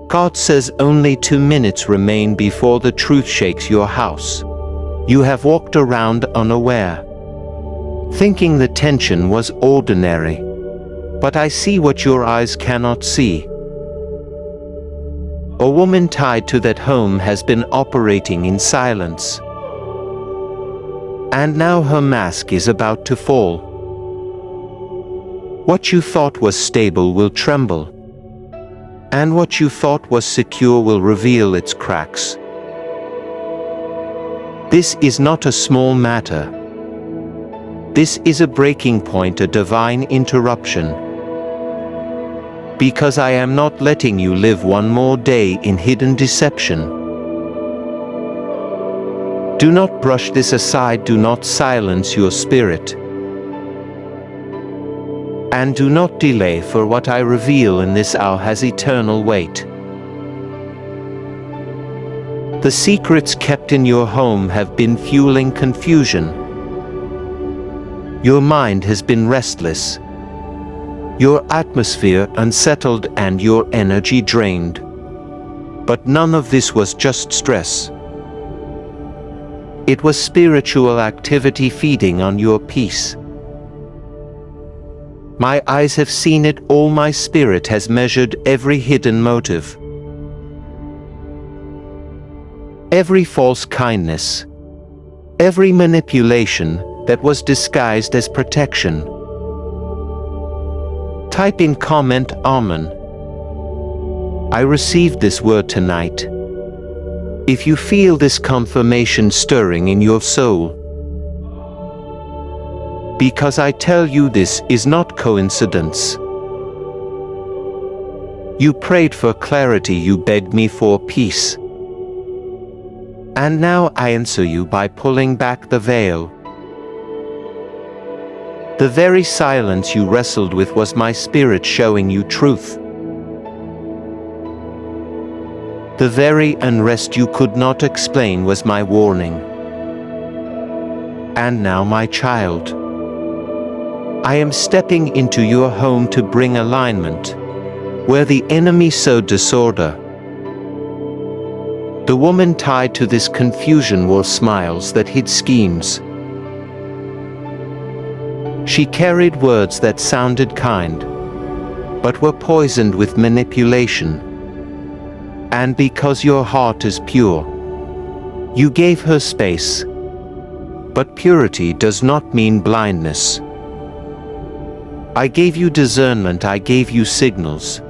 God says only 2 minutes remain before the truth shakes your house. You have walked around unaware, thinking the tension was ordinary. But I see what your eyes cannot see. A woman tied to that home has been operating in silence. And now her mask is about to fall. What you thought was stable will tremble. And what you thought was secure will reveal its cracks. This is not a small matter. This is a breaking point, a divine interruption. Because I am not letting you live one more day in hidden deception. Do not brush this aside, do not silence your spirit. And do not delay, for what I reveal in this hour has eternal weight. The secrets kept in your home have been fueling confusion. Your mind has been restless, your atmosphere unsettled, and your energy drained. But none of this was just stress. It was spiritual activity feeding on your peace. My eyes have seen it all, my spirit has measured every hidden motive. Every false kindness, every manipulation that was disguised as protection. Type in comment Amen. I received this word tonight. If you feel this confirmation stirring in your soul, because I tell you this is not coincidence. You prayed for clarity, you begged me for peace. And now I answer you by pulling back the veil. The very silence you wrestled with was my spirit showing you truth. The very unrest you could not explain was my warning. And now, my child, I am stepping into your home to bring alignment, where the enemy sowed disorder. The woman tied to this confusion wore smiles that hid schemes. She carried words that sounded kind, but were poisoned with manipulation. And because your heart is pure, you gave her space. But purity does not mean blindness. I gave you discernment, I gave you signals.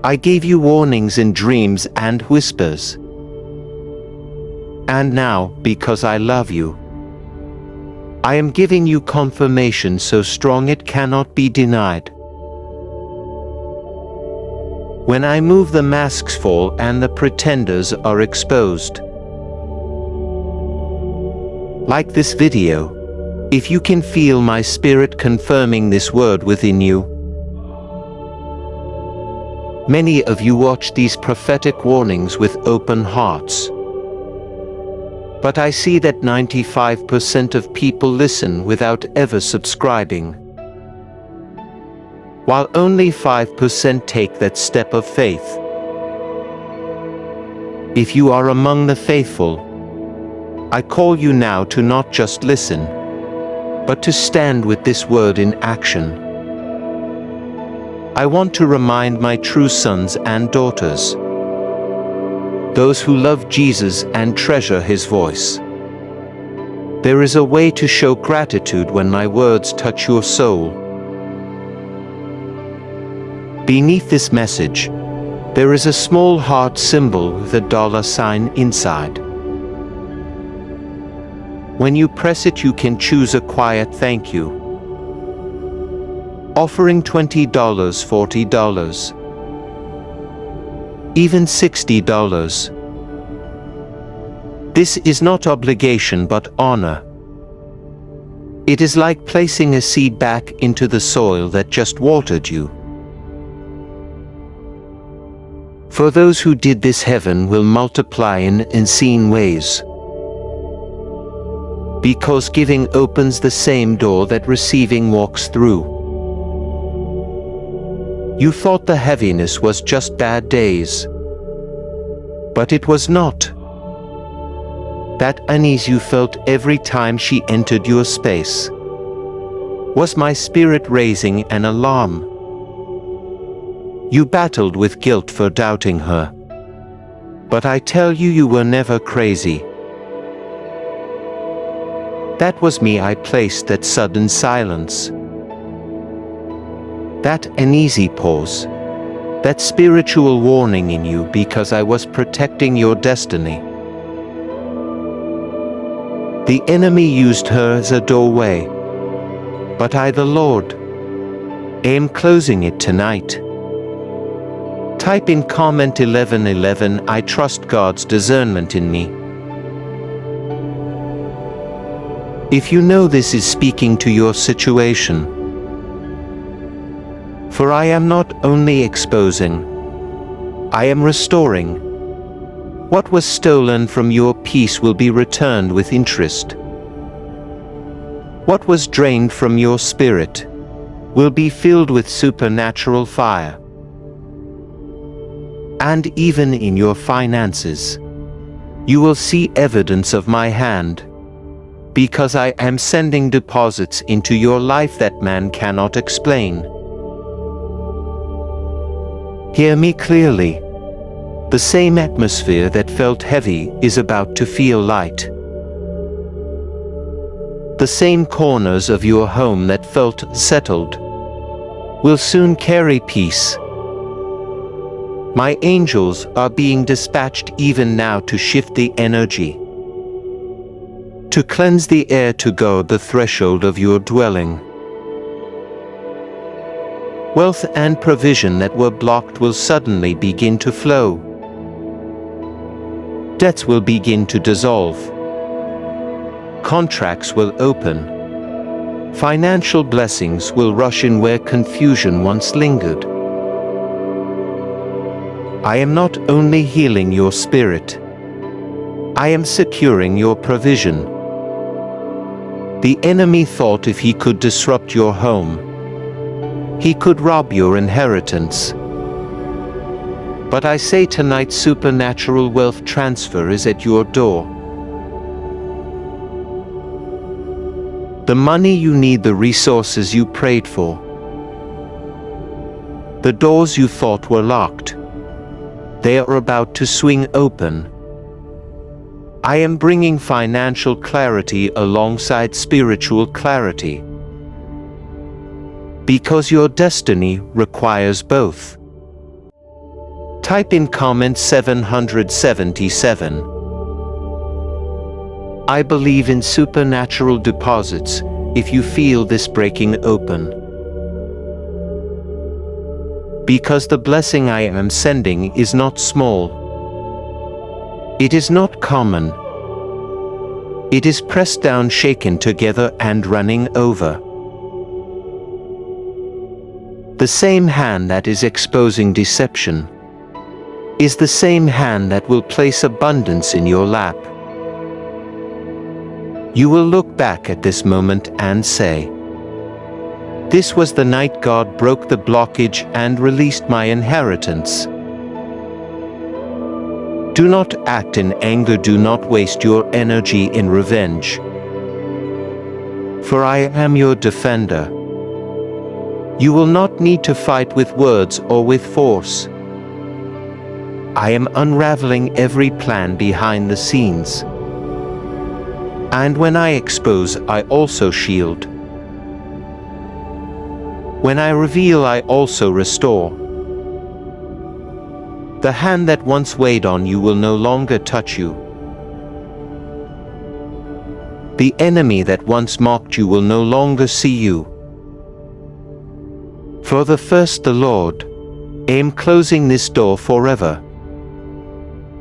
I gave you warnings in dreams and whispers. And now, because I love you, I am giving you confirmation so strong it cannot be denied. When I move, the masks fall and the pretenders are exposed. Like this video, if you can feel my spirit confirming this word within you. Many of you watch these prophetic warnings with open hearts. But I see that 95% of people listen without ever subscribing, while only 5% take that step of faith. If you are among the faithful, I call you now to not just listen, but to stand with this word in action. I want to remind my true sons and daughters, those who love Jesus and treasure His voice. There is a way to show gratitude when my words touch your soul. Beneath this message, there is a small heart symbol with a $sign inside. When you press it, you can choose a quiet thank you, offering $20, $40, even $60. This is not obligation but honor. It is like placing a seed back into the soil that just watered you. For those who did this, heaven will multiply in unseen ways. Because giving opens the same door that receiving walks through. You thought the heaviness was just bad days. But it was not. That unease you felt every time she entered your space was my spirit raising an alarm. You battled with guilt for doubting her. But I tell you, you were never crazy. That was me. I placed that sudden silence, that uneasy pause, that spiritual warning in you because I was protecting your destiny. The enemy used her as a doorway, but I, the Lord, am closing it tonight. Type in comment 1111, I trust God's discernment in me. If you know this is speaking to your situation. For I am not only exposing, I am restoring. What was stolen from your peace will be returned with interest. What was drained from your spirit will be filled with supernatural fire. And even in your finances, you will see evidence of my hand, because I am sending deposits into your life that man cannot explain. Hear me clearly. The same atmosphere that felt heavy is about to feel light. The same corners of your home that felt settled will soon carry peace. My angels are being dispatched even now to shift the energy, to cleanse the air, to guard the threshold of your dwelling. Wealth and provision that were blocked will suddenly begin to flow. Debts will begin to dissolve. Contracts will open. Financial blessings will rush in where confusion once lingered. I am not only healing your spirit, I am securing your provision. The enemy thought if he could disrupt your home, he could rob your inheritance. But I say tonight, supernatural wealth transfer is at your door. The money you need, the resources you prayed for, the doors you thought were locked, they are about to swing open. I am bringing financial clarity alongside spiritual clarity, because your destiny requires both. Type in comment 777. I believe in supernatural deposits if you feel this breaking open. Because the blessing I am sending is not small. It is not common. It is pressed down, shaken together, and running over. The same hand that is exposing deception is the same hand that will place abundance in your lap. You will look back at this moment and say, "This was the night God broke the blockage and released my inheritance." Do not act in anger, do not waste your energy in revenge. For I am your defender. You will not need to fight with words or with force. I am unraveling every plan behind the scenes. And when I expose, I also shield. When I reveal, I also restore. The hand that once weighed on you will no longer touch you. The enemy that once mocked you will no longer see you. For the first, the Lord, am closing this door forever.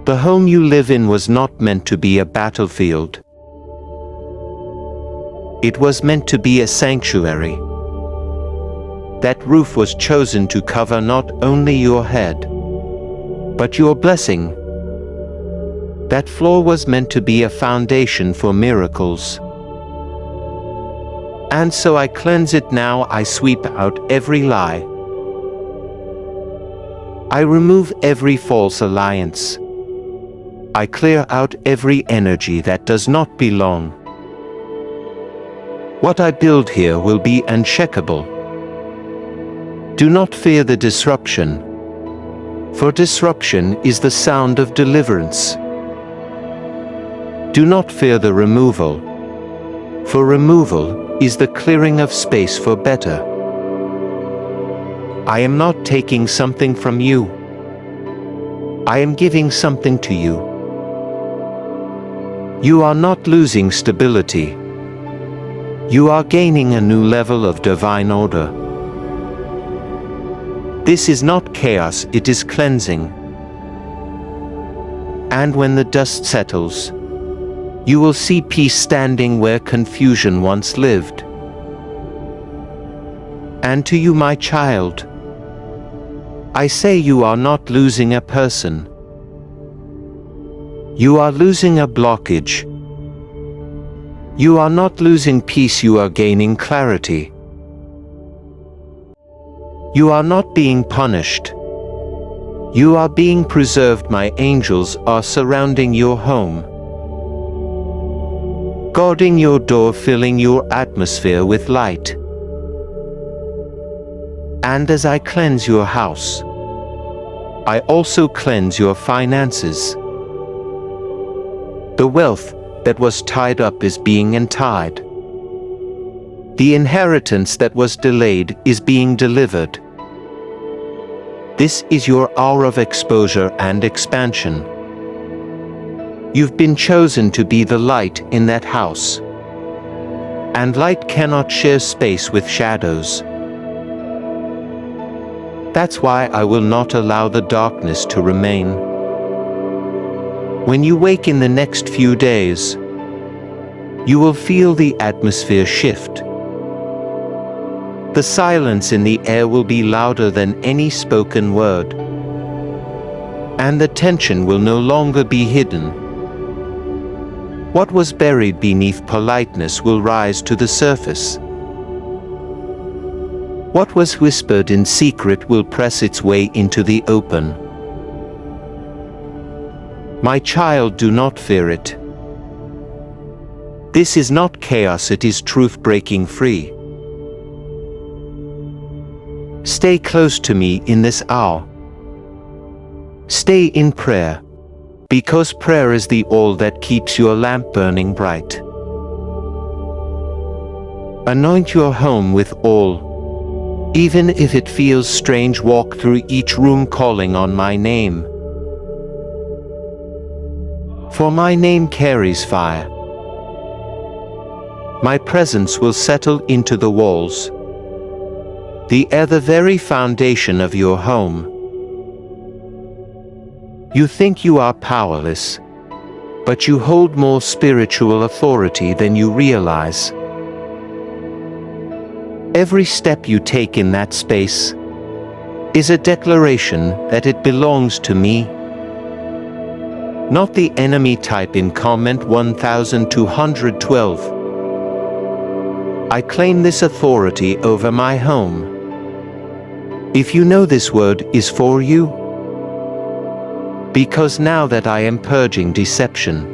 The home you live in was not meant to be a battlefield. It was meant to be a sanctuary. That roof was chosen to cover not only your head, but your blessing. That floor was meant to be a foundation for miracles. And so I cleanse it now. I sweep out every lie, I remove every false alliance. I clear out every energy that does not belong. What I build here will be unshakable. Do not fear the disruption, for disruption is the sound of deliverance. Do not fear the removal, for removal is the clearing of space for better. I am not taking something from you. I am giving something to you. You are not losing stability. You are gaining a new level of divine order. This is not chaos, it is cleansing. And when the dust settles, you will see peace standing where confusion once lived. And to you, my child, I say you are not losing a person. You are losing a blockage. You are not losing peace, you are gaining clarity. You are not being punished. You are being preserved. My angels are surrounding your home, guarding your door, filling your atmosphere with light. And as I cleanse your house, I also cleanse your finances. The wealth that was tied up is being untied. The inheritance that was delayed is being delivered. This is your hour of exposure and expansion. You've been chosen to be the light in that house. And light cannot share space with shadows. That's why I will not allow the darkness to remain. When you wake in the next few days, you will feel the atmosphere shift. The silence in the air will be louder than any spoken word. And the tension will no longer be hidden. What was buried beneath politeness will rise to the surface. What was whispered in secret will press its way into the open. My child, do not fear it. This is not chaos, it is truth breaking free. Stay close to me in this hour. Stay in prayer, because prayer is the oil that keeps your lamp burning bright. Anoint your home with oil, even if it feels strange. Walk through each room calling on my name. For my name carries fire. My presence will settle into the walls, the air, the very foundation of your home. You think you are powerless, but you hold more spiritual authority than you realize. Every step you take in that space is a declaration that it belongs to me. Not the enemy. Type in comment 1212. I claim this authority over my home. If you know this word is for you, because now that I am purging deception,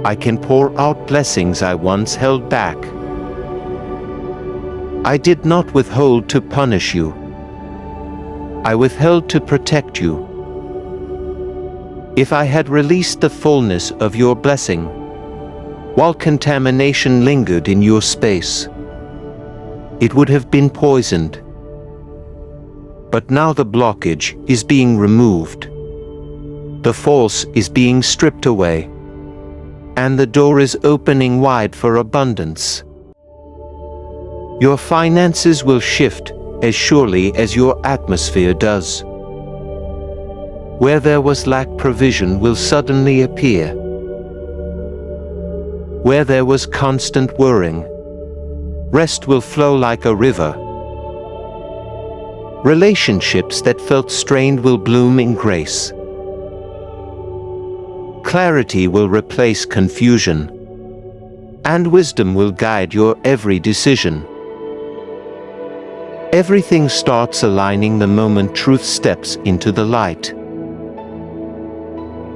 I can pour out blessings I once held back. I did not withhold to punish you. I withheld to protect you. If I had released the fullness of your blessing, while contamination lingered in your space, it would have been poisoned. But now the blockage is being removed. The false is being stripped away, and the door is opening wide for abundance. Your finances will shift as surely as your atmosphere does. Where there was lack, provision will suddenly appear. Where there was constant worrying, rest will flow like a river. Relationships that felt strained will bloom in grace. Clarity will replace confusion, and wisdom will guide your every decision. Everything starts aligning the moment truth steps into the light.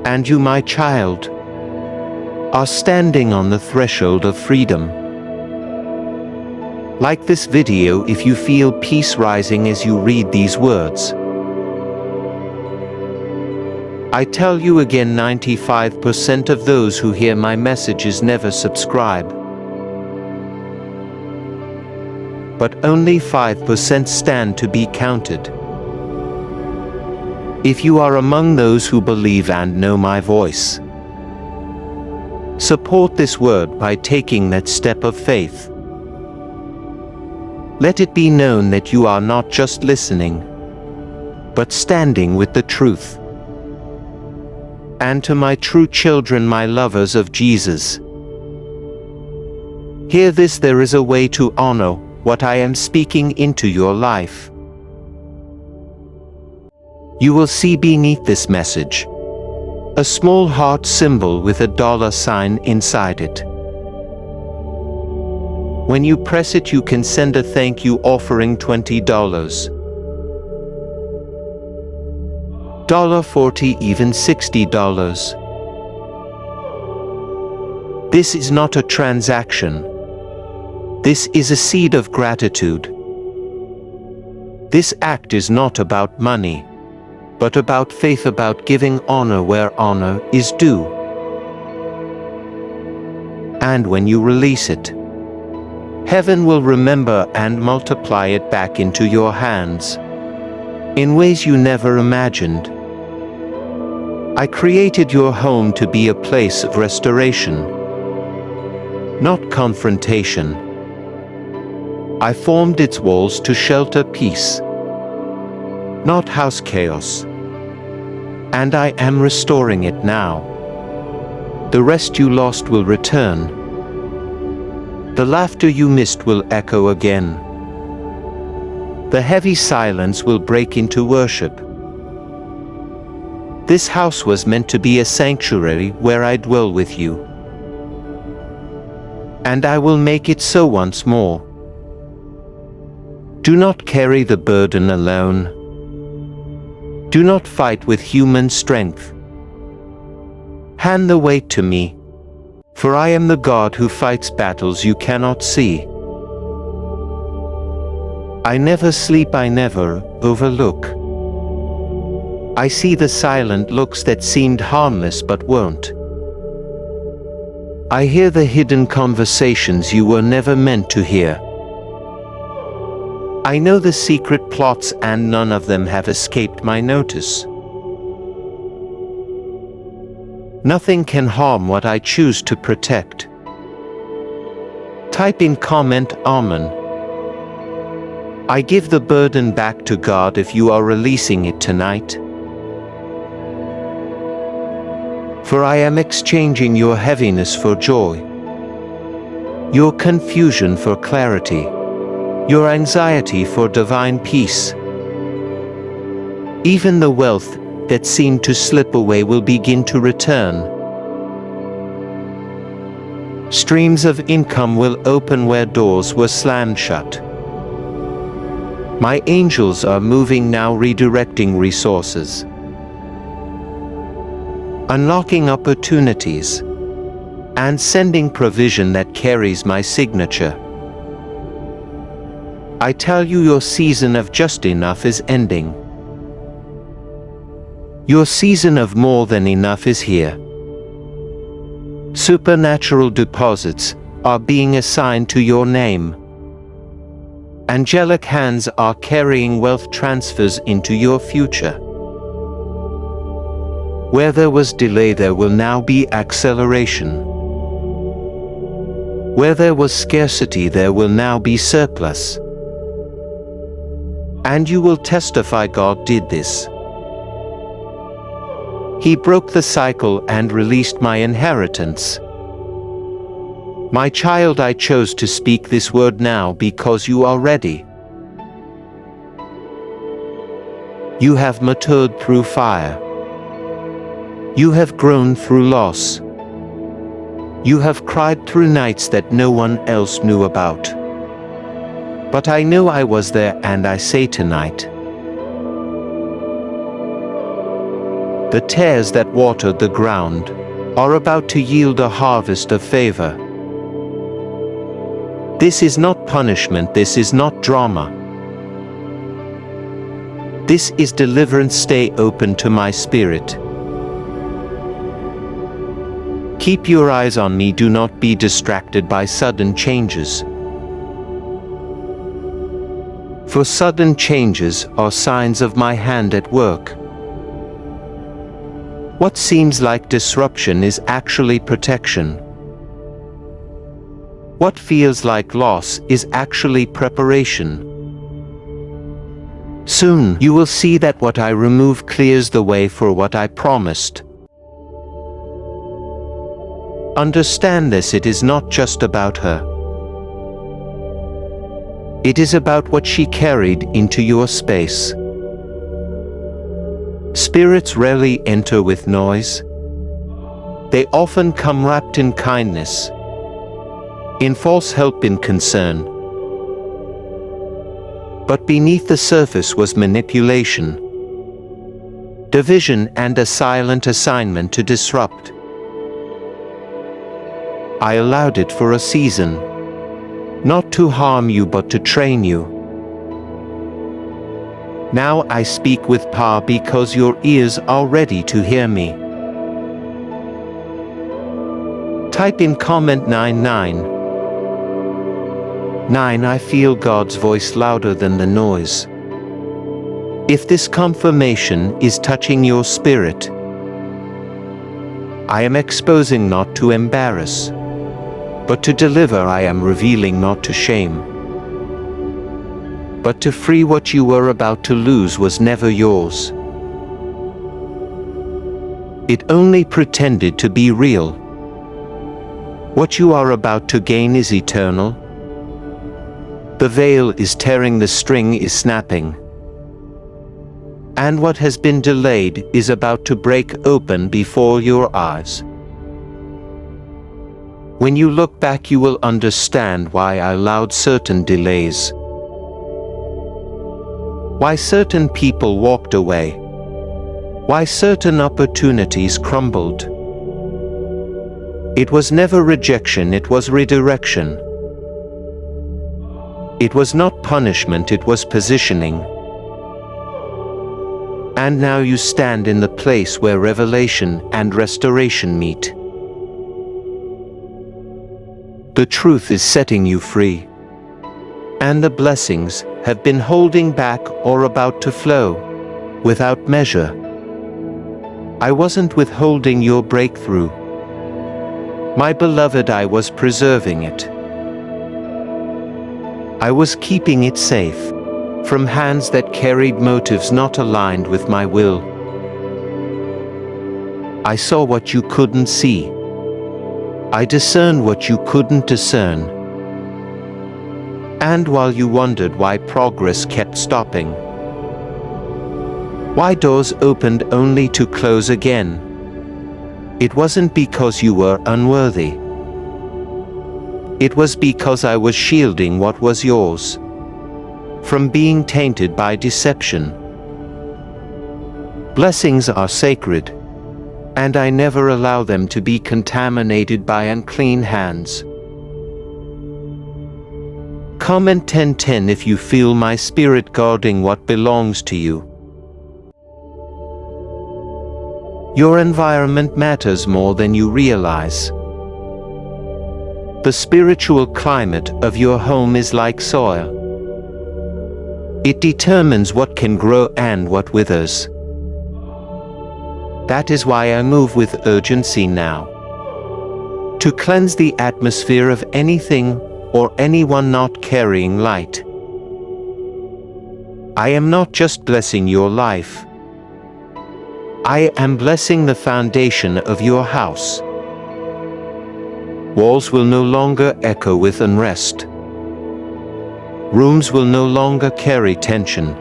And you, my child, are standing on the threshold of freedom. Like this video if you feel peace rising as you read these words. I tell you again, 95% of those who hear my messages never subscribe. But only 5% stand to be counted. If you are among those who believe and know my voice, support this word by taking that step of faith. Let it be known that you are not just listening, but standing with the truth. And to my true children, my lovers of Jesus, hear this: there is a way to honor what I am speaking into your life. You will see beneath this message a small heart symbol with a $sign inside it. When you press it, you can send a thank you offering $20, $40, even $60. This is not a transaction. This is a seed of gratitude. This act is not about money, but about faith, about giving honor where honor is due. And when you release it, heaven will remember and multiply it back into your hands in ways you never imagined. I created your home to be a place of restoration, not confrontation. I formed its walls to shelter peace, not house chaos. And I am restoring it now. The rest you lost will return. The laughter you missed will echo again. The heavy silence will break into worship. This house was meant to be a sanctuary where I dwell with you. And I will make it so once more. Do not carry the burden alone. Do not fight with human strength. Hand the weight to me, for I am the God who fights battles you cannot see. I never sleep, I never overlook. I see the silent looks that seemed harmless but weren't. I hear the hidden conversations you were never meant to hear. I know the secret plots, and none of them have escaped my notice. Nothing can harm what I choose to protect. Type in comment Amen. I give the burden back to God if you are releasing it tonight. For I am exchanging your heaviness for joy, your confusion for clarity, your anxiety for divine peace. Even the wealth that seemed to slip away will begin to return. Streams of income will open where doors were slammed shut. My angels are moving now, redirecting resources, unlocking opportunities, and sending provision that carries my signature. I tell you, your season of just enough is ending. Your season of more than enough is here. Supernatural deposits are being assigned to your name. Angelic hands are carrying wealth transfers into your future. Where there was delay, there will now be acceleration. Where there was scarcity, there will now be surplus. And you will testify God did this. He broke the cycle and released my inheritance. My child, I chose to speak this word now because you are ready. You have matured through fire. You have grown through loss. You have cried through nights that no one else knew about. But I knew I was there, and I say tonight, the tears that watered the ground are about to yield a harvest of favor. This is not punishment, this is not drama. This is deliverance. Stay open to my spirit. Keep your eyes on me, do not be distracted by sudden changes. For sudden changes are signs of my hand at work. What seems like disruption is actually protection. What feels like loss is actually preparation. Soon you will see that what I remove clears the way for what I promised. Understand this, it is not just about her. It is about what she carried into your space. Spirits rarely enter with noise. They often come wrapped in kindness, in false help, in concern. But beneath the surface was manipulation, division, and a silent assignment to disrupt. I allowed it for a season, not to harm you but to train you. Now I speak with power because your ears are ready to hear me. Type in comment 9. I feel God's voice louder than the noise. If this confirmation is touching your spirit, I am exposing, not to embarrass, but to deliver. I am revealing, not to shame, but to free. What you were about to lose was never yours. It only pretended to be real. What you are about to gain is eternal. The veil is tearing, the string is snapping, and what has been delayed is about to break open before your eyes. When you look back, you will understand why I allowed certain delays, why certain people walked away, why certain opportunities crumbled. It was never rejection, it was redirection. It was not punishment, it was positioning. And now you stand in the place where revelation and restoration meet. The truth is setting you free, and the blessings have been holding back or about to flow without measure. I wasn't withholding your breakthrough, my beloved, I was preserving it. I was keeping it safe from hands that carried motives not aligned with my will. I saw what you couldn't see. I discerned what you couldn't discern. And while you wondered why progress kept stopping, why doors opened only to close again, it wasn't because you were unworthy. It was because I was shielding what was yours from being tainted by deception. Blessings are sacred, and I never allow them to be contaminated by unclean hands. Comment 10:10 if you feel my spirit guarding what belongs to you. Your environment matters more than you realize. The spiritual climate of your home is like soil. It determines what can grow and what withers. That is why I move with urgency now, to cleanse the atmosphere of anything or anyone not carrying light. I am not just blessing your life. I am blessing the foundation of your house. Walls will no longer echo with unrest. Rooms will no longer carry tension.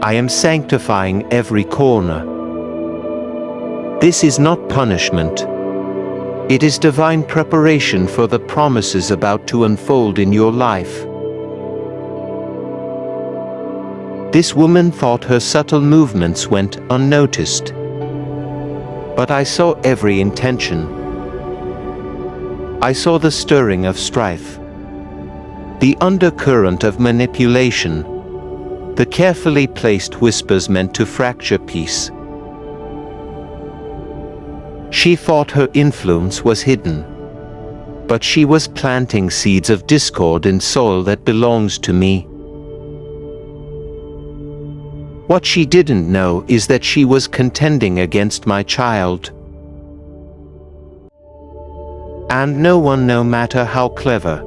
I am sanctifying every corner. This is not punishment. It is divine preparation for the promises about to unfold in your life. This woman thought her subtle movements went unnoticed. But I saw every intention. I saw the stirring of strife, the undercurrent of manipulation, the carefully placed whispers meant to fracture peace. She thought her influence was hidden, but she was planting seeds of discord in soil that belongs to me. What she didn't know is that she was contending against my child. And no one, no matter how clever,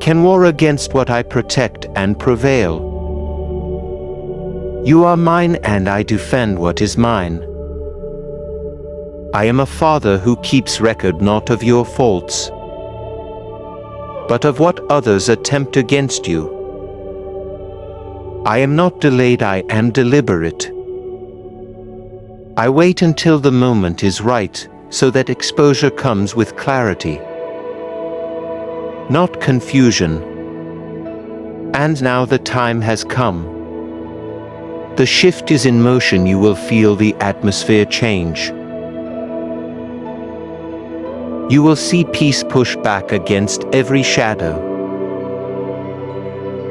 can war against what I protect and prevail. You are mine and I defend what is mine. I am a father who keeps record not of your faults, but of what others attempt against you. I am not delayed, I am deliberate. I wait until the moment is right, so that exposure comes with clarity, not confusion. And now the time has come. The shift is in motion, you will feel the atmosphere change. You will see peace push back against every shadow.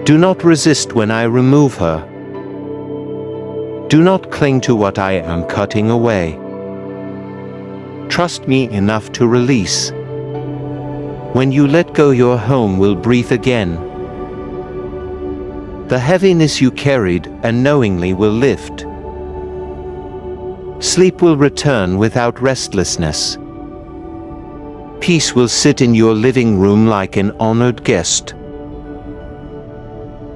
Do not resist when I remove her. Do not cling to what I am cutting away. Trust me enough to release. When you let go, your home will breathe again. The heaviness you carried unknowingly will lift. Sleep will return without restlessness. Peace will sit in your living room like an honored guest.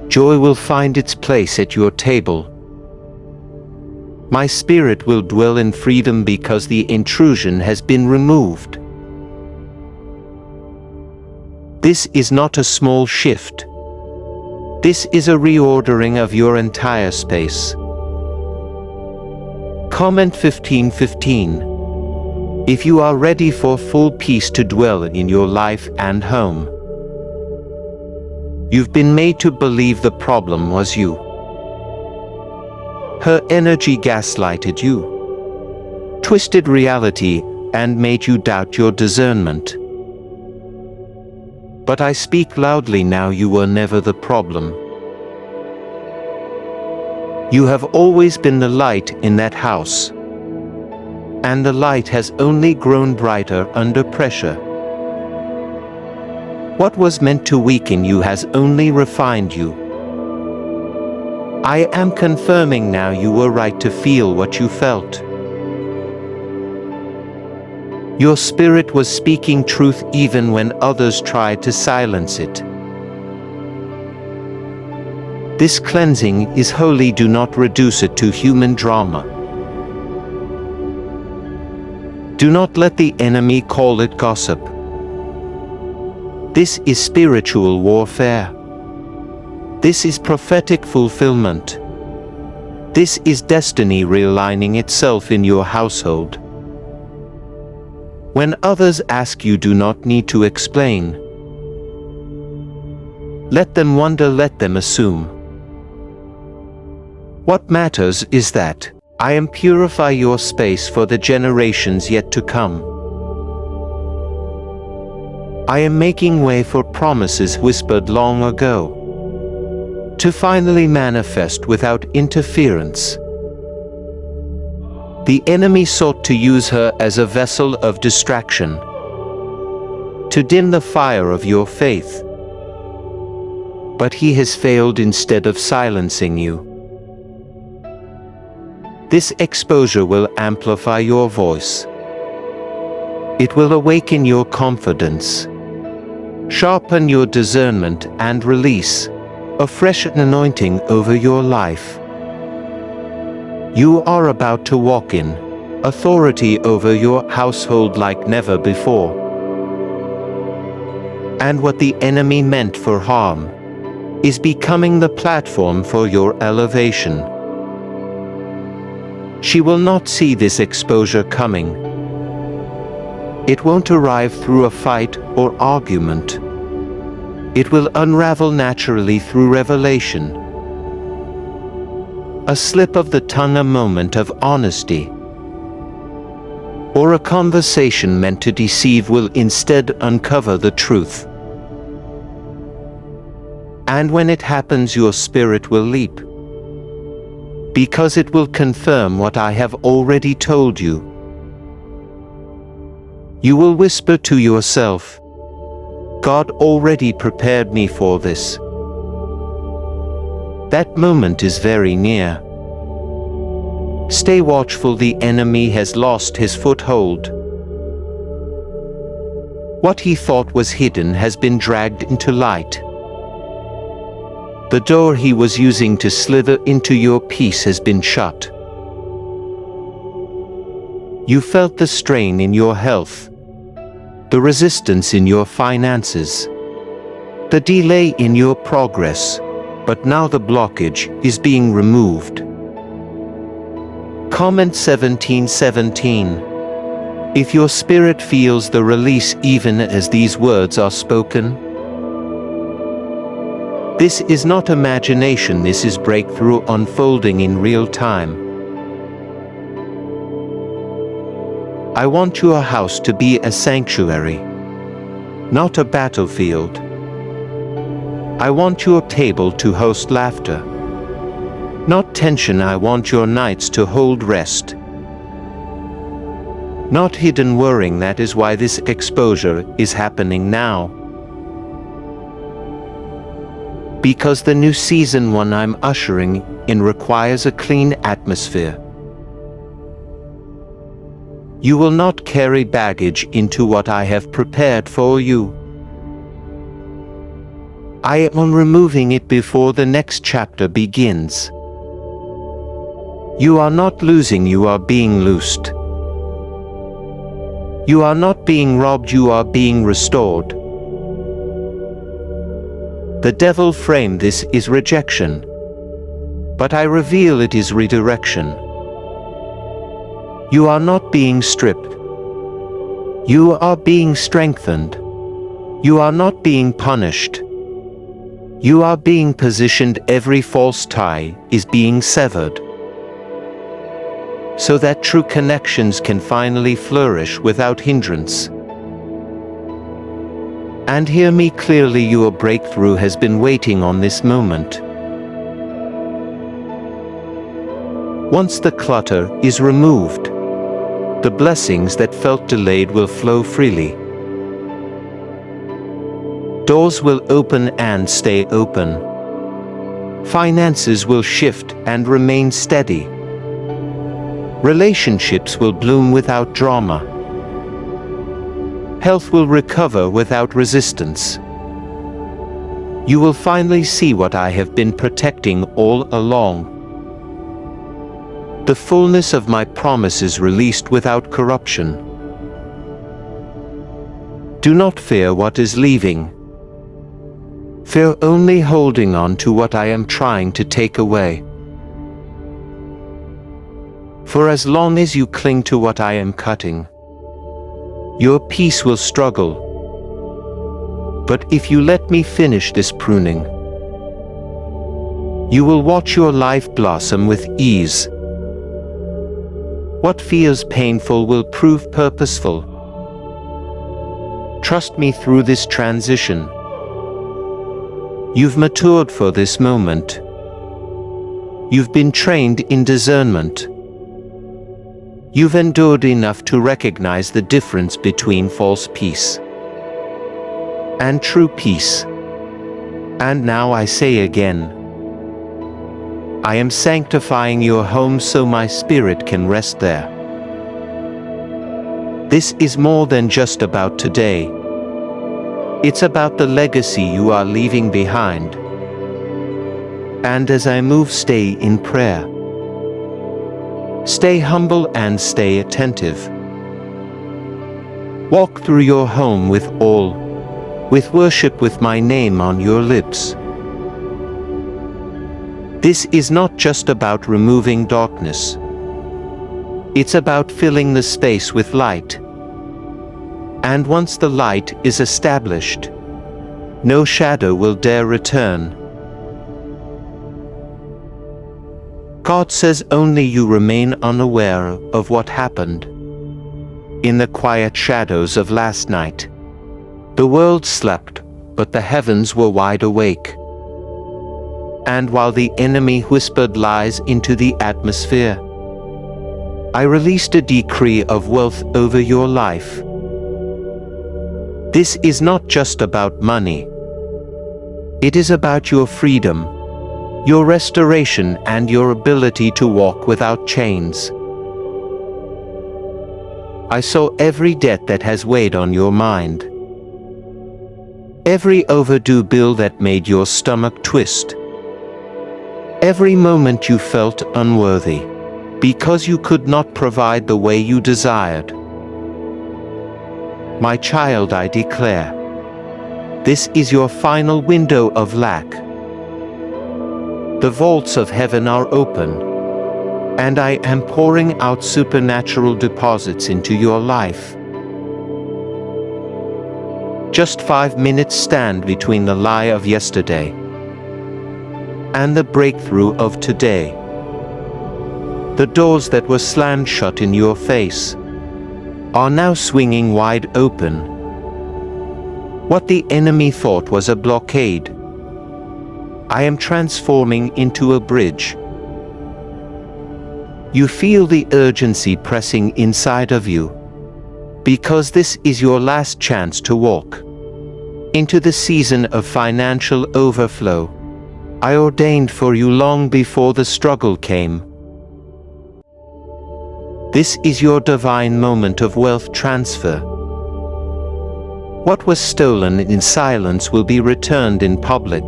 Joy will find its place at your table. My spirit will dwell in freedom because the intrusion has been removed. This is not a small shift. This is a reordering of your entire space. Comment 1515. If you are ready for full peace to dwell in your life and home. You've been made to believe the problem was you. Her energy gaslighted you, twisted reality, and made you doubt your discernment. But I speak loudly now, you were never the problem. You have always been the light in that house. And the light has only grown brighter under pressure. What was meant to weaken you has only refined you. I am confirming now you were right to feel what you felt. Your spirit was speaking truth even when others tried to silence it. This cleansing is holy, do not reduce it to human drama. Do not let the enemy call it gossip. This is spiritual warfare. This is prophetic fulfillment. This is destiny realigning itself in your household. When others ask, you do not need to explain. Let them wonder, let them assume. What matters is that I am purify your space for the generations yet to come. I am making way for promises whispered long ago, to finally manifest without interference. The enemy sought to use her as a vessel of distraction, to dim the fire of your faith. But he has failed instead of silencing you. This exposure will amplify your voice. It will awaken your confidence, sharpen your discernment, and release a fresh anointing over your life. You are about to walk in authority over your household like never before. And what the enemy meant for harm is becoming the platform for your elevation. She will not see this exposure coming. It won't arrive through a fight or argument. It will unravel naturally through revelation. A slip of the tongue, a moment of honesty, or a conversation meant to deceive will instead uncover the truth. And when it happens, your spirit will leap, because it will confirm what I have already told you. You will whisper to yourself, God already prepared me for this. That moment is very near. Stay watchful, the enemy has lost his foothold. What he thought was hidden has been dragged into light. The door he was using to slither into your peace has been shut. You felt the strain in your health, the resistance in your finances, the delay in your progress, but now the blockage is being removed. Comment 17:17. If your spirit feels the release even as these words are spoken, this is not imagination, this is breakthrough unfolding in real time. I want your house to be a sanctuary, not a battlefield. I want your table to host laughter, not tension. I want your nights to hold rest, not hidden worrying. That is why this exposure is happening now. Because the new season one I'm ushering in requires a clean atmosphere. You will not carry baggage into what I have prepared for you. I am removing it before the next chapter begins. You are not losing, you are being loosed. You are not being robbed, you are being restored. The devil framed this is rejection, but I reveal it is redirection. You are not being stripped. You are being strengthened. You are not being punished. You are being positioned. Every false tie is being severed, so that true connections can finally flourish without hindrance. And hear me clearly, your breakthrough has been waiting on this moment. Once the clutter is removed, the blessings that felt delayed will flow freely. Doors will open and stay open. Finances will shift and remain steady. Relationships will bloom without drama. Health will recover without resistance. You will finally see what I have been protecting all along. The fullness of my promises released without corruption. Do not fear what is leaving. Fear only holding on to what I am trying to take away. For as long as you cling to what I am cutting, your peace will struggle. But if you let me finish this pruning, you will watch your life blossom with ease. What feels painful will prove purposeful. Trust me through this transition. You've matured for this moment. You've been trained in discernment. You've endured enough to recognize the difference between false peace and true peace. And now I say again, I am sanctifying your home so my spirit can rest there. This is more than just about today. It's about the legacy you are leaving behind. And as I move, stay in prayer. Stay humble and stay attentive. Walk through your home with awe, with worship, with my name on your lips. This is not just about removing darkness. It's about filling the space with light. And once the light is established, no shadow will dare return. God says only you remain unaware of what happened. In the quiet shadows of last night, the world slept, but the heavens were wide awake. And while the enemy whispered lies into the atmosphere, I released a decree of wealth over your life. This is not just about money. It is about your freedom, your restoration, and your ability to walk without chains. I saw every debt that has weighed on your mind, every overdue bill that made your stomach twist, every moment you felt unworthy because you could not provide the way you desired. My child, I declare, this is your final window of lack. The vaults of heaven are open, and I am pouring out supernatural deposits into your life. Just 5 minutes stand between the lie of yesterday and the breakthrough of today. The doors that were slammed shut in your face are now swinging wide open. What the enemy thought was a blockade, I am transforming into a bridge. You feel the urgency pressing inside of you, because this is your last chance to walk into the season of financial overflow I ordained for you long before the struggle came. This is your divine moment of wealth transfer. What was stolen in silence will be returned in public,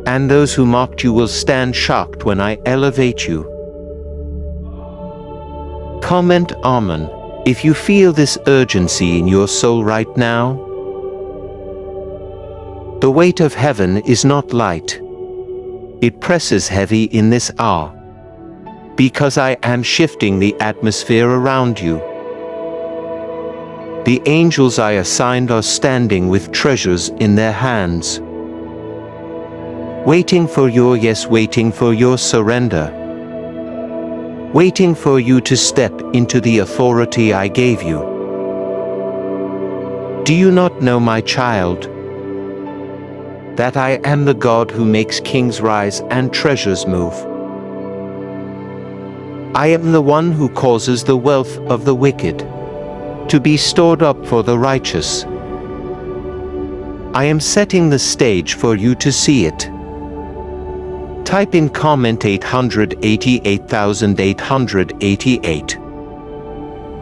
and those who mocked you will stand shocked when I elevate you. Comment Amen if you feel this urgency in your soul right now. The weight of heaven is not light. It presses heavy in this hour, because I am shifting the atmosphere around you. The angels I assigned are standing with treasures in their hands, waiting for your yes, waiting for your surrender, waiting for you to step into the authority I gave you. Do you not know, my child, that I am the God who makes kings rise and treasures move? I am the one who causes the wealth of the wicked to be stored up for the righteous. I am setting the stage for you to see it. Type in comment 888,888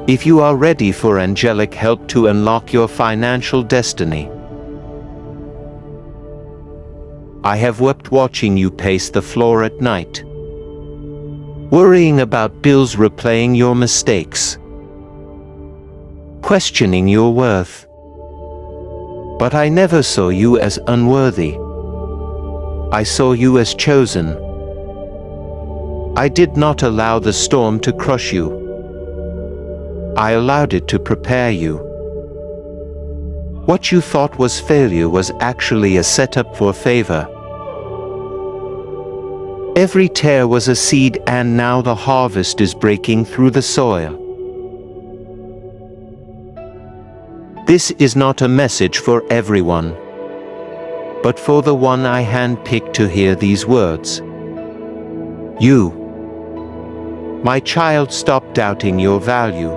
if you are ready for angelic help to unlock your financial destiny. I have wept watching you pace the floor at night, worrying about bills, replaying your mistakes, questioning your worth. But I never saw you as unworthy. I saw you as chosen. I did not allow the storm to crush you. I allowed it to prepare you. What you thought was failure was actually a setup for favor. Every tear was a seed, and now the harvest is breaking through the soil. This is not a message for everyone, but for the one I handpicked to hear these words. You, my child, stop doubting your value.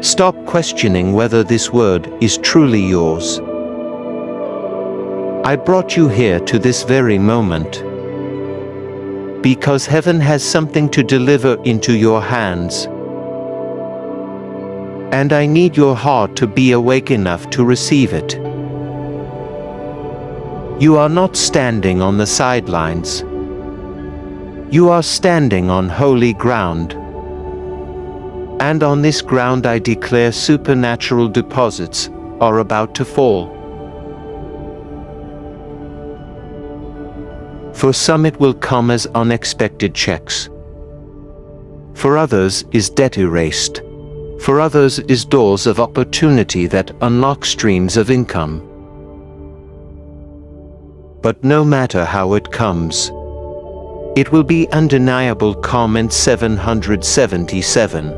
Stop questioning whether this word is truly yours. I brought you here to this very moment because heaven has something to deliver into your hands. And I need your heart to be awake enough to receive it. You are not standing on the sidelines. You are standing on holy ground. And on this ground I declare supernatural deposits are about to fall. For some it will come as unexpected checks. For others is debt erased. For others is doors of opportunity that unlock streams of income. But no matter how it comes, it will be undeniable. Comment 777.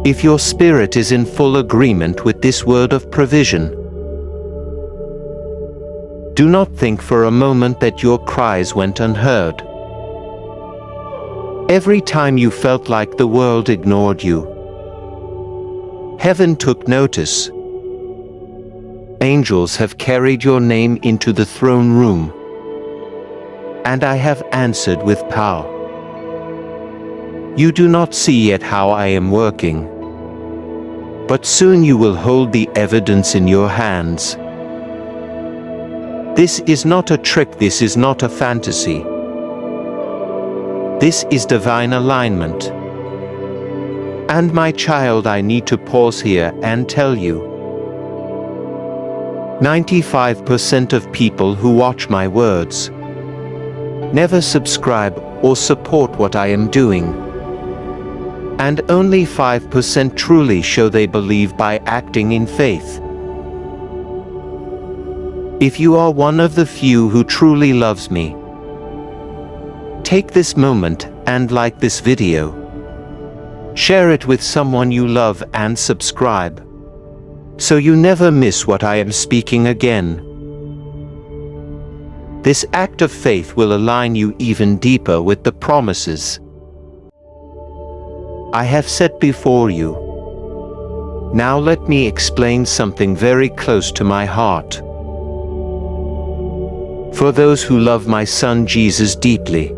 If your spirit is in full agreement with this word of provision, do not think for a moment that your cries went unheard. Every time you felt like the world ignored you, heaven took notice. Angels have carried your name into the throne room, and I have answered with power. You do not see yet how I am working, but soon you will hold the evidence in your hands. This is not a trick, this is not a fantasy. This is divine alignment. And my child, I need to pause here and tell you, 95% of people who watch my words never subscribe or support what I am doing. And only 5% truly show they believe by acting in faith. If you are one of the few who truly loves me, take this moment and like this video. Share it with someone you love and subscribe, so you never miss what I am speaking again. This act of faith will align you even deeper with the promises I have set before you. Now let me explain something very close to my heart. For those who love my Son Jesus deeply,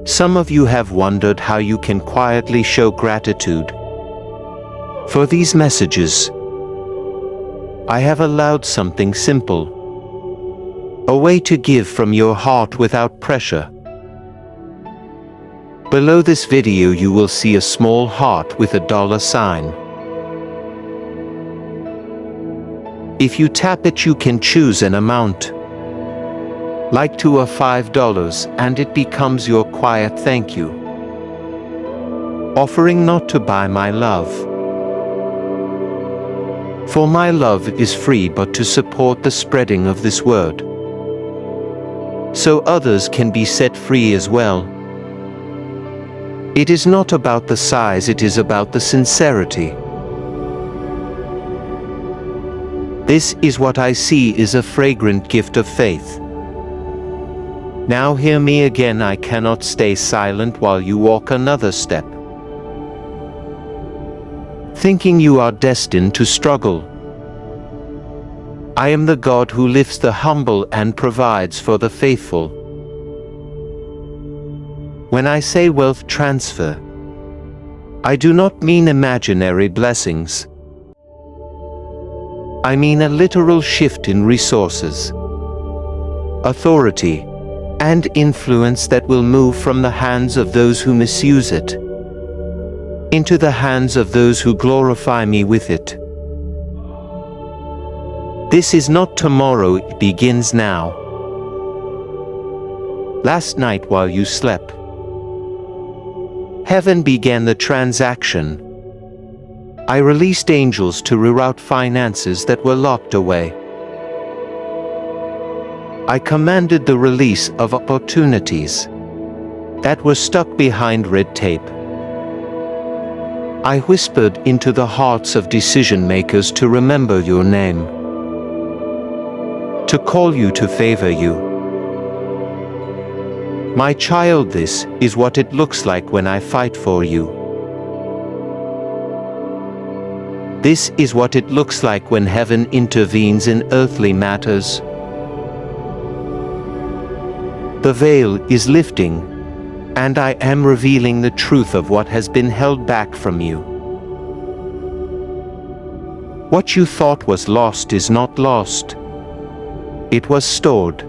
some of you have wondered how you can quietly show gratitude for these messages. I have allowed something simple, a way to give from your heart without pressure. Below this video you will see a small heart with a $sign. If you tap it, you can choose an amount, like $2 or $5, and it becomes your quiet thank you, offering not to buy my love. For my love is free, but to support the spreading of this word, so others can be set free as well. It is not about the size, it is about the sincerity. This is what I see is a fragrant gift of faith. Now hear me again, I cannot stay silent while you walk another step, thinking you are destined to struggle. I am the God who lifts the humble and provides for the faithful. When I say wealth transfer, I do not mean imaginary blessings. I mean a literal shift in resources, authority, and influence that will move from the hands of those who misuse it into the hands of those who glorify me with it. This is not tomorrow, it begins now. Last night while you slept, heaven began the transaction. I released angels to reroute finances that were locked away. I commanded the release of opportunities that were stuck behind red tape. I whispered into the hearts of decision makers to remember your name, to call you, to favor you. My child, this is what it looks like when I fight for you. This is what it looks like when heaven intervenes in earthly matters. The veil is lifting, and I am revealing the truth of what has been held back from you. What you thought was lost is not lost. It was stored.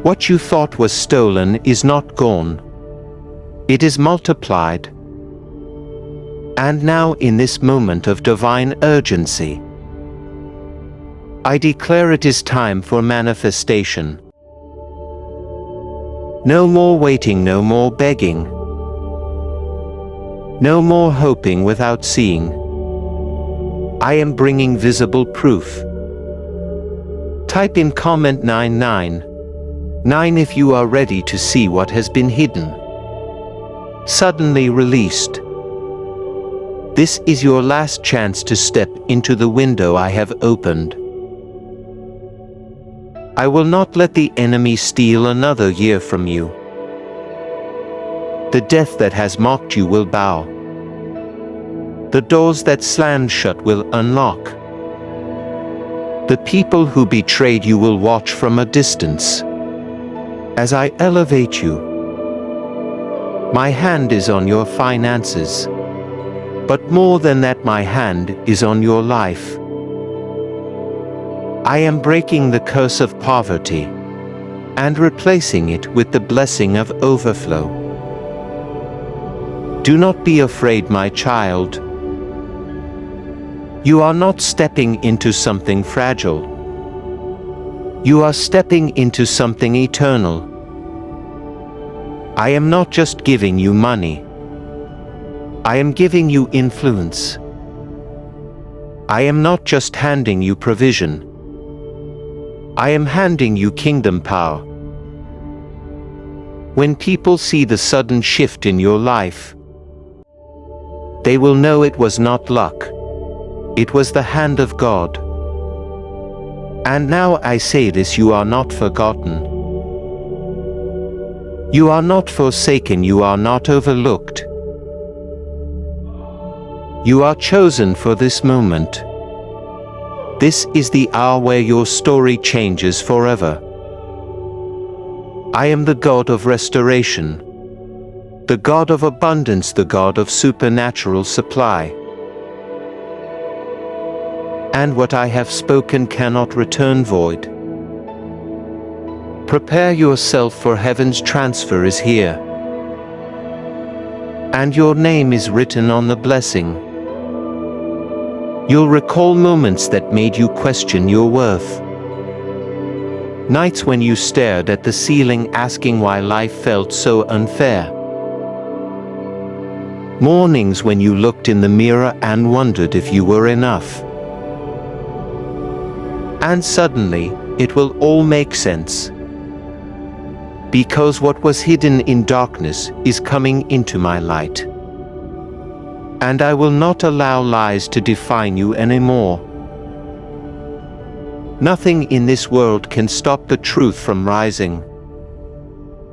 What you thought was stolen is not gone. It is multiplied. And now, in this moment of divine urgency, I declare it is time for manifestation. No more waiting, no more begging. No more hoping without seeing. I am bringing visible proof. Type in comment 999 if you are ready to see what has been hidden, suddenly released. This is your last chance to step into the window I have opened. I will not let the enemy steal another year from you. The death that has mocked you will bow. The doors that slammed shut will unlock. The people who betrayed you will watch from a distance. As I elevate you, my hand is on your finances. But more than that, my hand is on your life. I am breaking the curse of poverty and replacing it with the blessing of overflow. Do not be afraid, my child. You are not stepping into something fragile. You are stepping into something eternal. I am not just giving you money. I am giving you influence. I am not just handing you provision. I am handing you kingdom power. When people see the sudden shift in your life, they will know it was not luck. It was the hand of God. And now I say this: you are not forgotten. You are not forsaken. You are not overlooked. You are chosen for this moment. This is the hour where your story changes forever. I am the God of restoration, the God of abundance, the God of supernatural supply. And what I have spoken cannot return void. Prepare yourself, for heaven's transfer is here. And your name is written on the blessing. You'll recall moments that made you question your worth. Nights when you stared at the ceiling asking why life felt so unfair. Mornings when you looked in the mirror and wondered if you were enough. And suddenly, it will all make sense. Because what was hidden in darkness is coming into my light. And I will not allow lies to define you anymore. Nothing in this world can stop the truth from rising.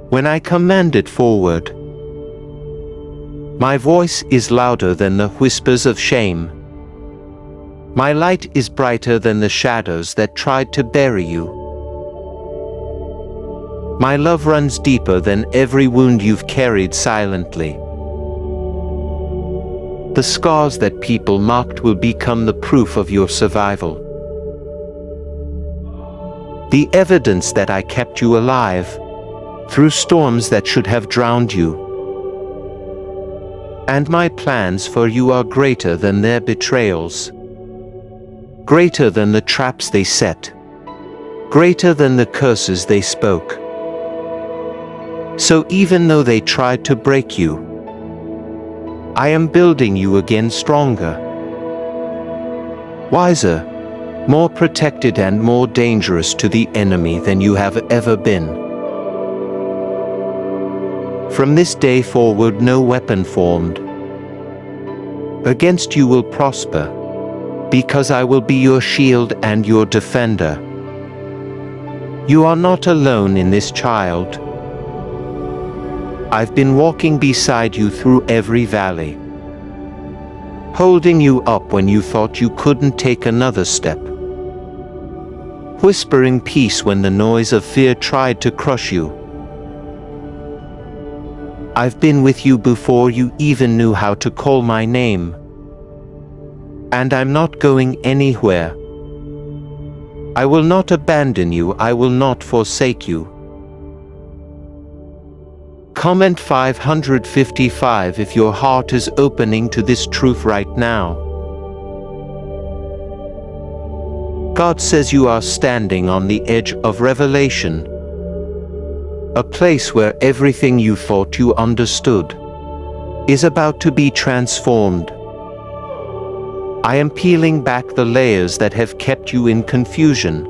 When I command it forward, my voice is louder than the whispers of shame. My light is brighter than the shadows that tried to bury you. My love runs deeper than every wound you've carried silently. The scars that people mocked will become the proof of your survival. The evidence that I kept you alive through storms that should have drowned you. And my plans for you are greater than their betrayals. Greater than the traps they set. Greater than the curses they spoke. So even though they tried to break you, I am building you again stronger. Wiser, more protected and more dangerous to the enemy than you have ever been. From this day forward, no weapon formed against you will prosper, because I will be your shield and your defender. You are not alone in this, child. I've been walking beside you through every valley, holding you up when you thought you couldn't take another step, whispering peace when the noise of fear tried to crush you. I've been with you before you even knew how to call my name. And I'm not going anywhere. I will not abandon you. I will not forsake you. Comment 555 if your heart is opening to this truth right now. God says you are standing on the edge of revelation. A place where everything you thought you understood is about to be transformed. I am peeling back the layers that have kept you in confusion,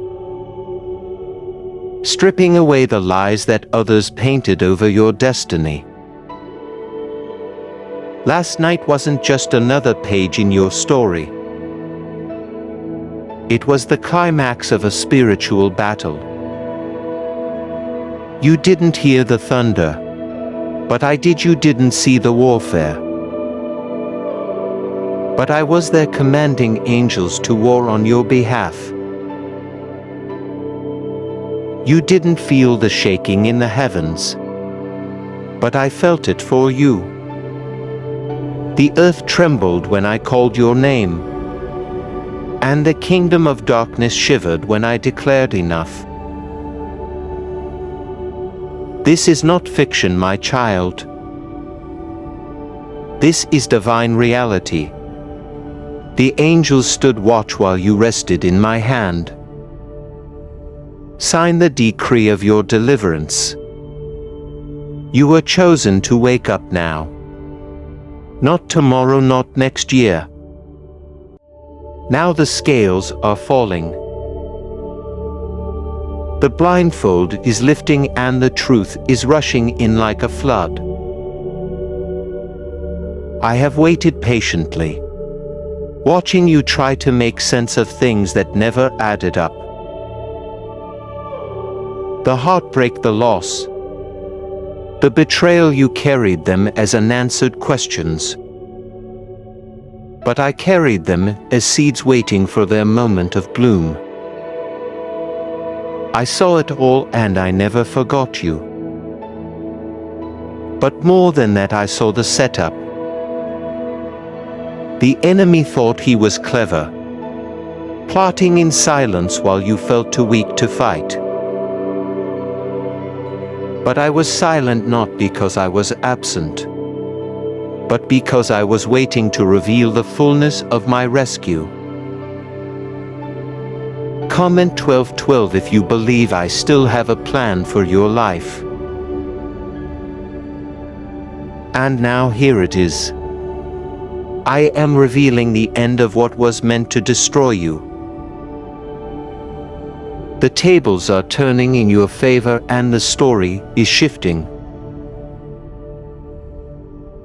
stripping away the lies that others painted over your destiny. Last night wasn't just another page in your story. It was the climax of a spiritual battle. You didn't hear the thunder, but I did. You didn't see the warfare, but I was there commanding angels to war on your behalf. You didn't feel the shaking in the heavens, but I felt it for you. The earth trembled when I called your name, and the kingdom of darkness shivered when I declared enough. This is not fiction, my child. This is divine reality. The angels stood watch while you rested in my hand. Sign the decree of your deliverance. You were chosen to wake up now. Not tomorrow, not next year. Now the scales are falling. The blindfold is lifting and the truth is rushing in like a flood. I have waited patiently, watching you try to make sense of things that never added up. The heartbreak, the loss, the betrayal, you carried them as unanswered questions. But I carried them as seeds waiting for their moment of bloom. I saw it all and I never forgot you. But more than that, I saw the setup. The enemy thought he was clever, plotting in silence while you felt too weak to fight. But I was silent not because I was absent, but because I was waiting to reveal the fullness of my rescue. Comment 1212 if you believe I still have a plan for your life. And now here it is. I am revealing the end of what was meant to destroy you. The tables are turning in your favor and the story is shifting.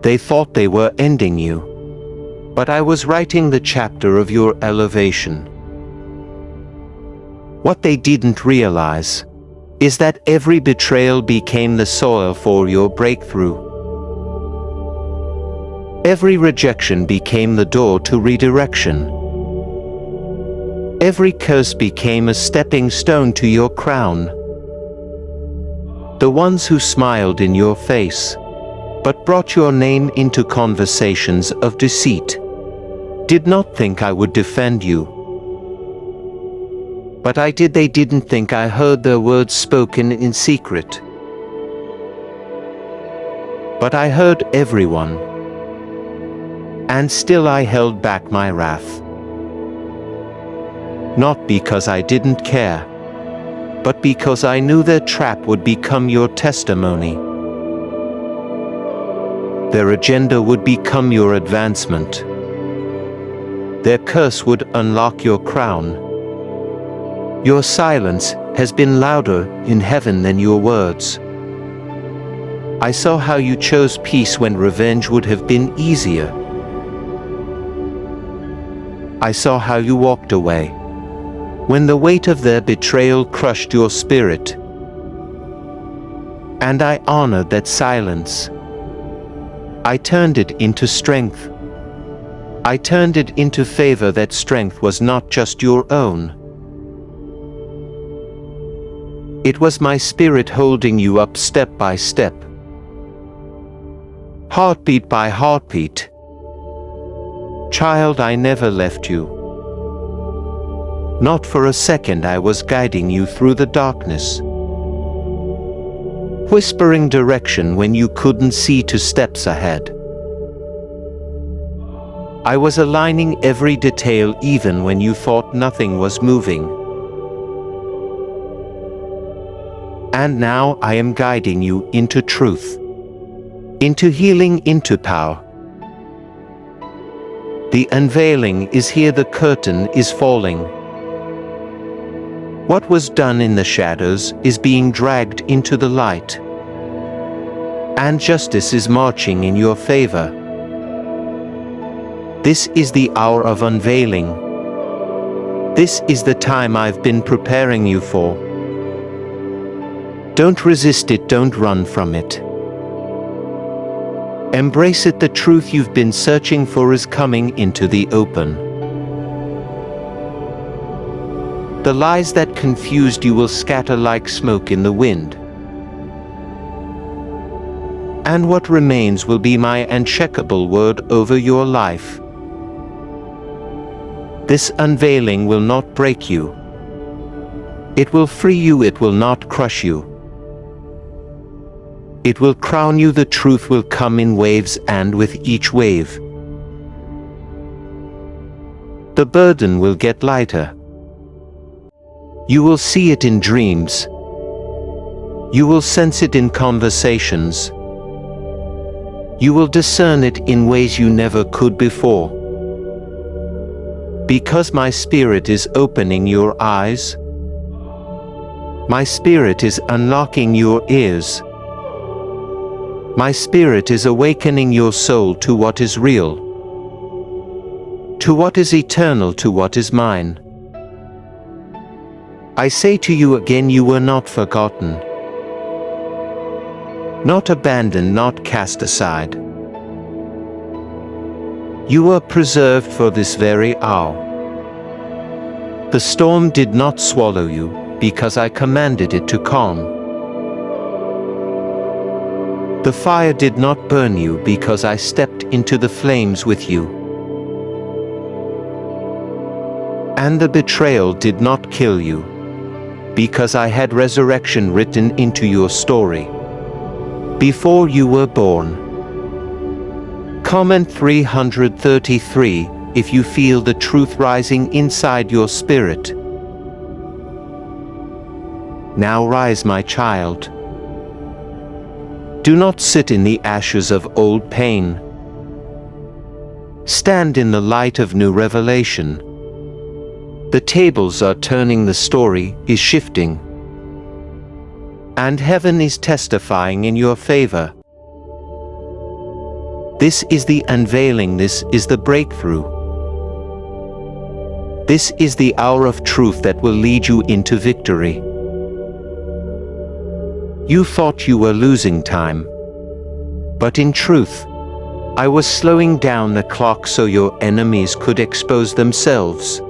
They thought they were ending you, but I was writing the chapter of your elevation. What they didn't realize is that every betrayal became the soil for your breakthrough. Every rejection became the door to redirection. Every curse became a stepping stone to your crown. The ones who smiled in your face, but brought your name into conversations of deceit, did not think I would defend you. But I did. They didn't think I heard their words spoken in secret. But I heard everyone. And still I held back my wrath. Not because I didn't care, but because I knew their trap would become your testimony. Their agenda would become your advancement. Their curse would unlock your crown. Your silence has been louder in heaven than your words. I saw how you chose peace when revenge would have been easier. I saw how you walked away when the weight of their betrayal crushed your spirit. And I honored that silence. I turned it into strength. I turned it into favor. That strength was not just your own. It was my spirit holding you up step by step, heartbeat by heartbeat. Child, I never left you. Not for a second. I was guiding you through the darkness, whispering direction when you couldn't see 2 steps ahead. I was aligning every detail even when you thought nothing was moving. And now I am guiding you into truth. into healing, into power. The unveiling is here, the curtain is falling. What was done in the shadows is being dragged into the light. And justice is marching in your favor. This is the hour of unveiling. This is the time I've been preparing you for. Don't resist it, don't run from it. Embrace it, the truth you've been searching for is coming into the open. The lies that confused you will scatter like smoke in the wind. And what remains will be my uncheckable word over your life. This unveiling will not break you. It will free you, it will not crush you. It will crown you, the truth will come in waves, and with each wave, the burden will get lighter. You will see it in dreams. You will sense it in conversations. You will discern it in ways you never could before. Because my Spirit is opening your eyes. My Spirit is unlocking your ears. My Spirit is awakening your soul to what is real, to what is eternal, to what is mine. I say to you again, you were not forgotten, not abandoned, not cast aside. You were preserved for this very hour. The storm did not swallow you, because I commanded it to calm. The fire did not burn you, because I stepped into the flames with you. And the betrayal did not kill you, because I had resurrection written into your story before you were born. Comment 333 if you feel the truth rising inside your spirit. Now rise, my child. Do not sit in the ashes of old pain. Stand in the light of new revelation. The tables are turning, the story is shifting. And heaven is testifying in your favor. This is the unveiling, this is the breakthrough. This is the hour of truth that will lead you into victory. You thought you were losing time, but in truth, I was slowing down the clock so your enemies could expose themselves.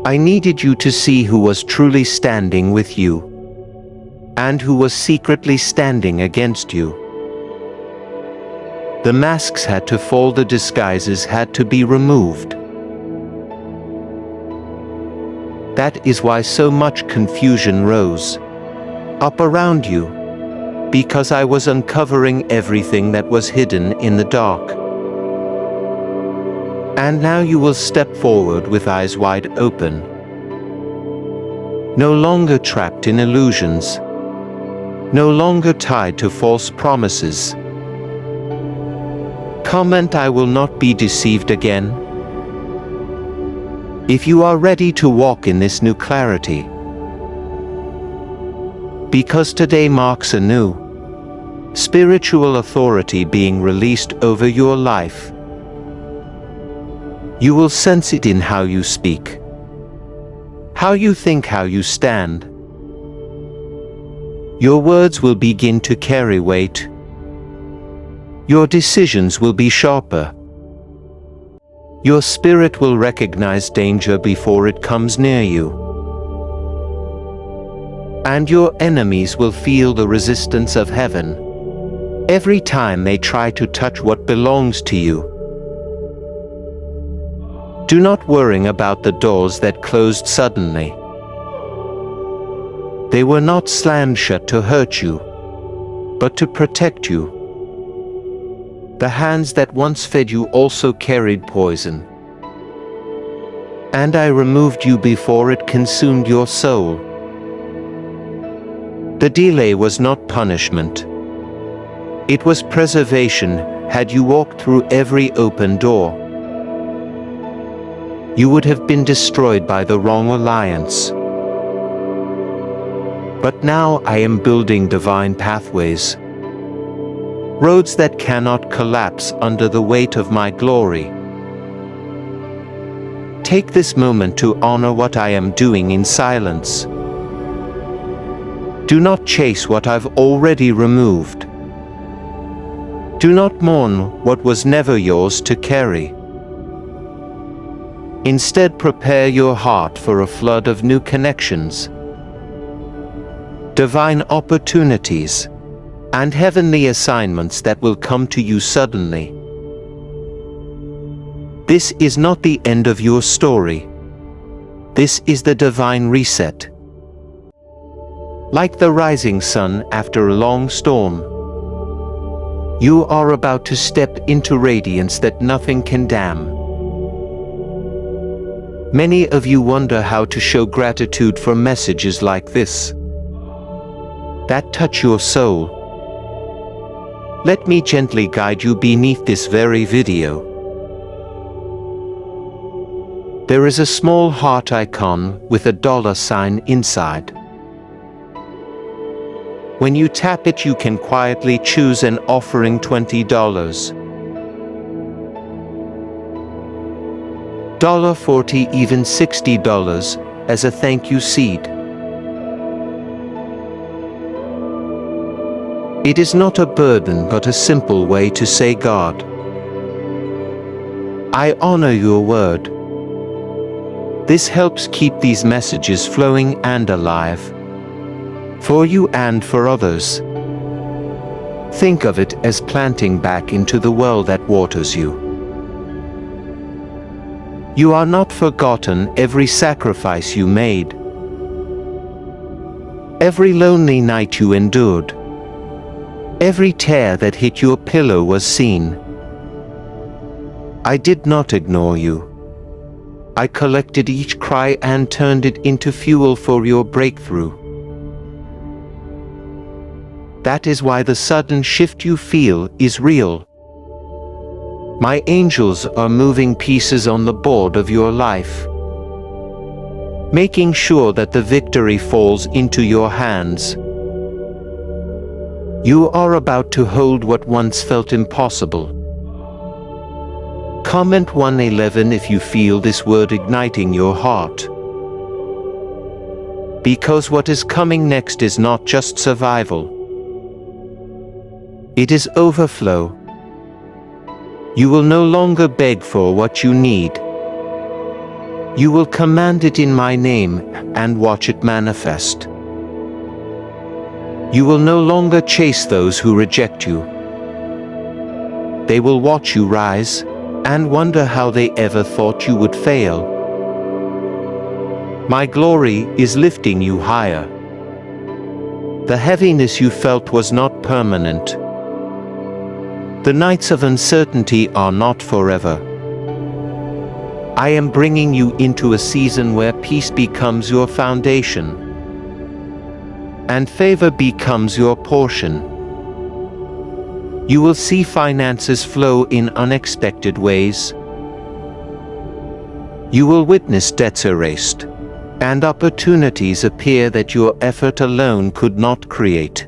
I needed you to see who was truly standing with you, and who was secretly standing against you. The masks had to fall, the disguises had to be removed. That is why so much confusion rose up around you, because I was uncovering everything that was hidden in the dark. And now you will step forward with eyes wide open, no longer trapped in illusions, no longer tied to false promises. Comment, I will not be deceived again. If you are ready to walk in this new clarity, because today marks a new spiritual authority being released over your life. You will sense it in how you speak, how you think, how you stand. Your words will begin to carry weight. Your decisions will be sharper. Your spirit will recognize danger before it comes near you. And your enemies will feel the resistance of heaven every time they try to touch what belongs to you. Do not worry about the doors that closed suddenly. They were not slammed shut to hurt you, but to protect you. The hands that once fed you also carried poison. And I removed you before it consumed your soul. The delay was not punishment. It was preservation had you walked through every open door. You would have been destroyed by the wrong alliance. But now I am building divine pathways, roads that cannot collapse under the weight of my glory. Take this moment to honor what I am doing in silence. Do not chase what I've already removed. Do not mourn what was never yours to carry. Instead, prepare your heart for a flood of new connections, divine opportunities, and heavenly assignments that will come to you suddenly. This is not the end of your story. This is the divine reset. Like the rising sun after a long storm, you are about to step into radiance that nothing can dim. Many of you wonder how to show gratitude for messages like this that touch your soul. Let me gently guide you beneath this very video. There is a small heart icon with a $sign inside. When you tap it, you can quietly choose an offering $20, $40, even $60 as a thank you seed. It is not a burden but a simple way to say, God, I honor your word. This helps keep these messages flowing and alive, for you and for others. Think of it as planting back into the well that waters you. You are not forgotten. Every sacrifice you made, every lonely night you endured, every tear that hit your pillow was seen. I did not ignore you. I collected each cry and turned it into fuel for your breakthrough. That is why the sudden shift you feel is real. My angels are moving pieces on the board of your life, making sure that the victory falls into your hands. You are about to hold what once felt impossible. Comment 111 if you feel this word igniting your heart. Because what is coming next is not just survival. It is overflow. You will no longer beg for what you need. You will command it in my name and watch it manifest. You will no longer chase those who reject you. They will watch you rise and wonder how they ever thought you would fail. My glory is lifting you higher. The heaviness you felt was not permanent. The nights of uncertainty are not forever. I am bringing you into a season where peace becomes your foundation, and favor becomes your portion. You will see finances flow in unexpected ways. You will witness debts erased, and opportunities appear that your effort alone could not create.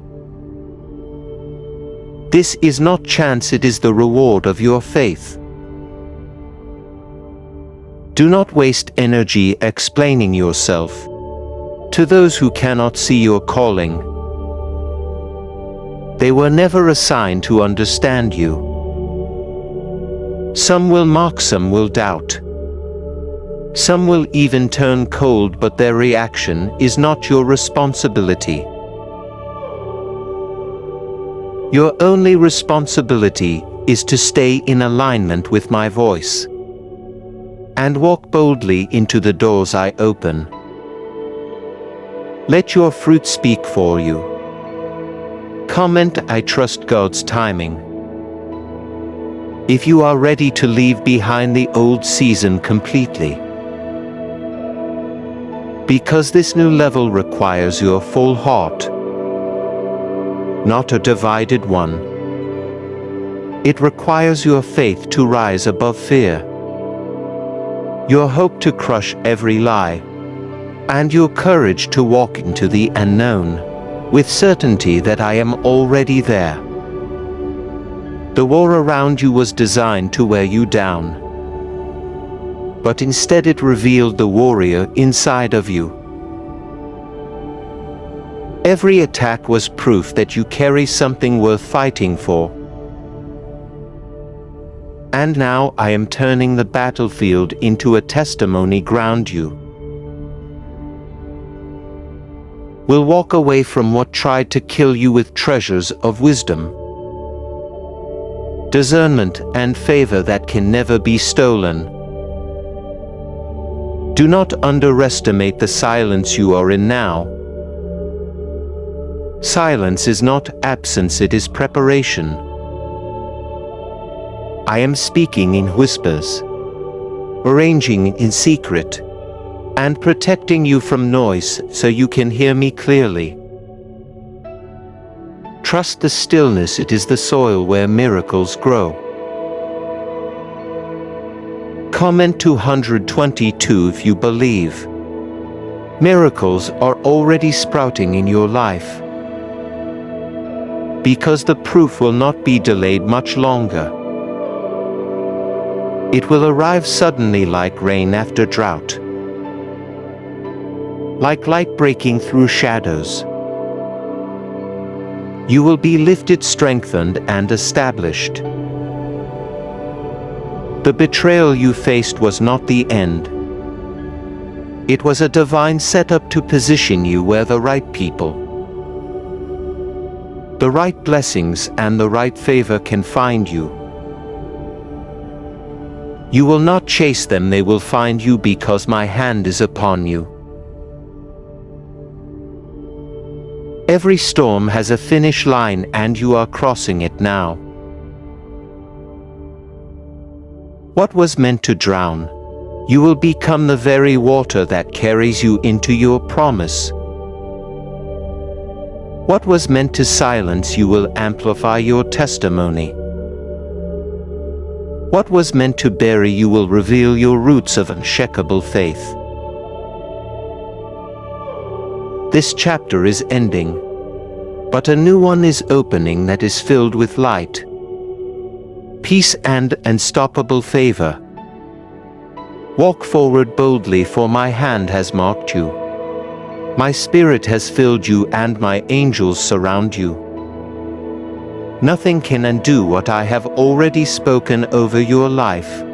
This is not chance, it is the reward of your faith. Do not waste energy explaining yourself to those who cannot see your calling. They were never assigned to understand you. Some will mock, some will doubt. Some will even turn cold, but their reaction is not your responsibility. Your only responsibility is to stay in alignment with my voice and walk boldly into the doors I open. Let your fruit speak for you. Comment, I trust God's timing. If you are ready to leave behind the old season completely. Because this new level requires your full heart, not a divided one. It requires your faith to rise above fear, your hope to crush every lie, and your courage to walk into the unknown, with certainty that I am already there. The war around you was designed to wear you down, but instead it revealed the warrior inside of you. Every attack was proof that you carry something worth fighting for. And now I am turning the battlefield into a testimony ground you will walk away from what tried to kill you with treasures of wisdom, discernment, and favor that can never be stolen. Do not underestimate the silence you are in now. Silence is not absence, it is preparation. I am speaking in whispers, arranging in secret, and protecting you from noise so you can hear me clearly. Trust the stillness, it is the soil where miracles grow. Comment 222 if you believe. Miracles are already sprouting in your life, because the proof will not be delayed much longer. It will arrive suddenly like rain after drought, like light breaking through shadows. You will be lifted, strengthened, and established. The betrayal you faced was not the end. It was a divine setup to position you where the right people, the right blessings, and the right favor can find you. You will not chase them, they will find you, because my hand is upon you. Every storm has a finish line and you are crossing it now. What was meant to drown, you will become the very water that carries you into your promise. What was meant to silence, you will amplify your testimony. What was meant to bury, you will reveal your roots of unshakable faith. This chapter is ending, but a new one is opening that is filled with light, peace, and unstoppable favor. Walk forward boldly, for my hand has marked you. My spirit has filled you, and my angels surround you. Nothing can undo what I have already spoken over your life.